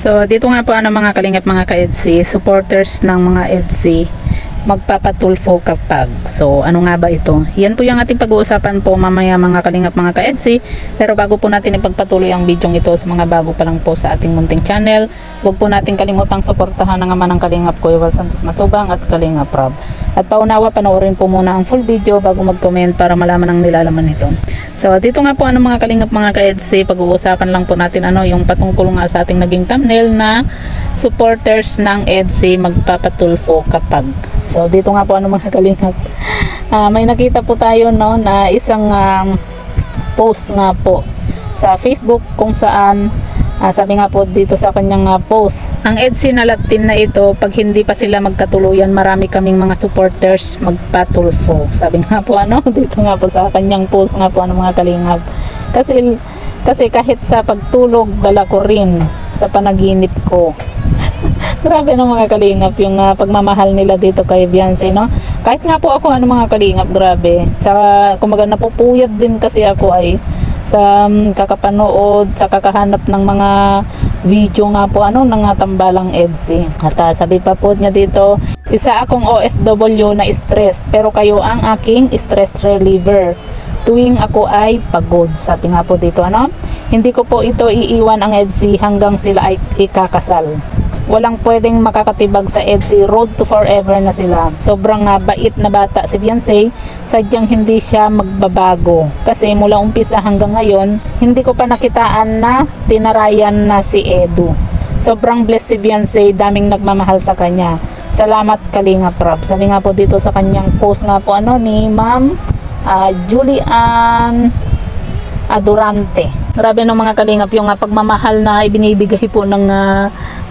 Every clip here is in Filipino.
So dito nga po mga kalingap mga ka-EDSI, supporters ng mga EDSI magpapatulfo kapag. So ano nga ba ito? Yan po yung ating pag-uusapan po mamaya mga kalingap mga ka-EDSI. Pero bago po natin ipagpatuloy ang video ito sa mga bago pa lang po sa ating munting channel, huwag po natin kalimutang suportahan ng ama ng Kalingap Kuya Val Santos Matubang at Kalingap Rob. At paunawa, panoorin po muna ang full video bago mag-comment para malaman ang nilalaman nito. So dito nga po mga kalingap mga ka-EDSI, pag-uusapan lang po natin yung patungkol nga sa ating naging thumbnail na supporters ng EDSI magpapatulfo kapag. So dito nga po mga kalingap, may nakita po tayo na isang post nga po sa Facebook kung saan sabi nga po dito sa kanyang post, ang EDSI na love team na ito, pag hindi pa sila magkatuluyan, marami kaming mga supporters magpatulfo. Sabi nga po dito nga po sa kanyang post nga po mga kalingap. Kasi kahit sa pagtulog, dala ko rin sa panaginip ko. Grabe mga kalingap yung pagmamahal nila dito kay Beyonce, no? Kahit nga po ako mga kalingap, grabe. Saka kumaga napupuyat din kasi ako ay sa kakapanood, sa kakahanap ng mga video nga po ng tambalang EDSI. At sabi pa po niya dito, isa akong OFW na stress, pero kayo ang aking stress reliever tuwing ako ay pagod. Sabi nga po dito hindi ko po ito iiwan ang EDSI hanggang sila ay ikakasal. Walang pwedeng makakatibag sa EDSI, road to forever na sila. Sobrang bait na bata si Beyonce, sadyang hindi siya magbabago. Kasi mula umpisa hanggang ngayon, hindi ko pa nakitaan na tinarayan na si Edu. Sobrang blessed si Beyonce, daming nagmamahal sa kanya. Salamat Kalingap Rob. Sabi nga po dito sa kanyang post nga po ni Ma'am Julian Adorante. Grabe mga kalingap yung pagmamahal na ibinibigay po ng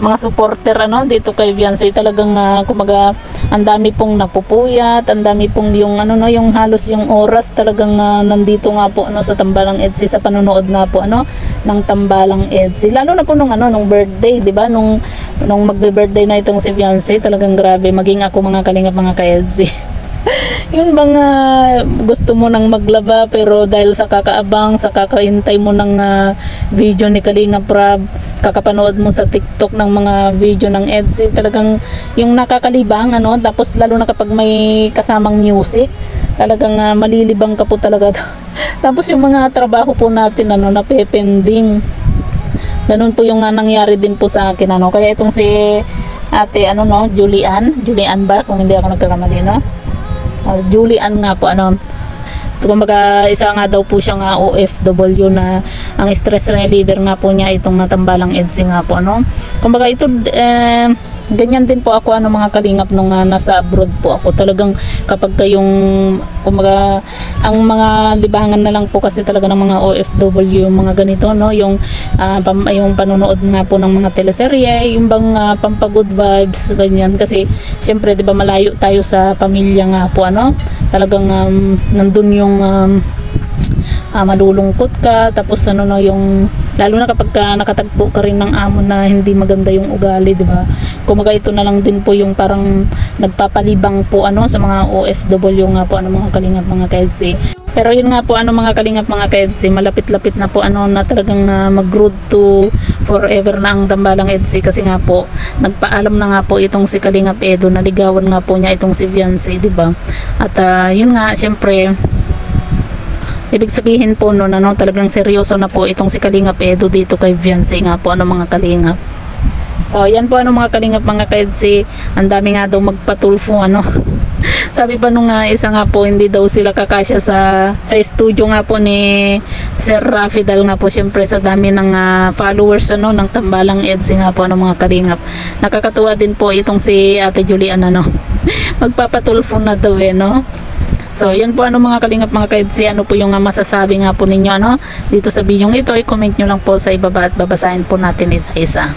mga supporter dito kay Beyonce. Talagang kumaga ang dami pong napupuyat, ang dami pong yung yung halos yung oras talagang nandito nga po sa tambalang EDSI, sa panonood nga po ng tambalang EDSI. Lalo na po nung birthday, 'di ba? Nung magbe-birthday na itong si Beyonce, talagang grabe maging ako mga kalingap mga ka-EDSI. Yun bang gusto mo nang maglaba pero dahil sa kakaabang, sa kakaintay mo ng video ni Kalingap Rob, kakapanood mo sa TikTok ng mga video ng EDSI, talagang yung nakakalibang tapos lalo na kapag may kasamang music, talagang malilibang ka po talaga. Tapos yung mga trabaho po natin napepending. Ganun po yung nangyari din po sa akin kaya itong si ate Julian ba kung hindi ako nagkakamali Julian nga po kumbaga isa nga daw po siyang OFW na ang stress reliever nga po niya itong tambalang EDSI nga po kumbaga ito ganyan din po ako mga kalingap nung nasa abroad po ako. Talagang kapag kayong kumbaga ang mga libangan na lang po kasi talaga ng mga OFW yung mga ganito yung panonood nga po ng mga teleserye, yung bang pampagood vibes ganyan, kasi syempre 'di ba malayo tayo sa pamilya nga po talagang nandun yung malulungkot ka, tapos yung lalo na kapag nakatagpo ka rin ng amo na hindi maganda yung ugali, di ba? Kumaga ito na lang din po yung parang nagpapalibang po sa mga OFW nga po mga kalingap mga ka-EDSI. Pero yun nga po mga kalingap mga ka-EDSI, malapit-lapit na po na talagang mag-road to forever na ang tambalang EDSI, kasi nga po nagpaalam na nga po itong si Kalingap Edu, naligawan nga po niya itong si Beyonce, di ba? At yun nga, syempre ibig sabihin po talagang seryoso na po itong si Kalingap Edu dito kay Beyonce nga po mga kalingap. So yan po mga kalingap mga ka-EDSI, ang dami nga daw magpatulfo sabi pa nung isa nga po, hindi daw sila kakasya sa studio nga po ni Sir Rafi dahil nga po syempre sa dami ng followers ng tambalang EDSI nga po mga kalingap. Nakakatuwa din po itong si ate Julian magpapatulfo na daw So yan po mga kalingap mga ka-EDSI, ano po yung masasabi nga po ninyo dito sa video ito, i-comment nyo lang po sa ibaba at babasahin po natin isa-isa.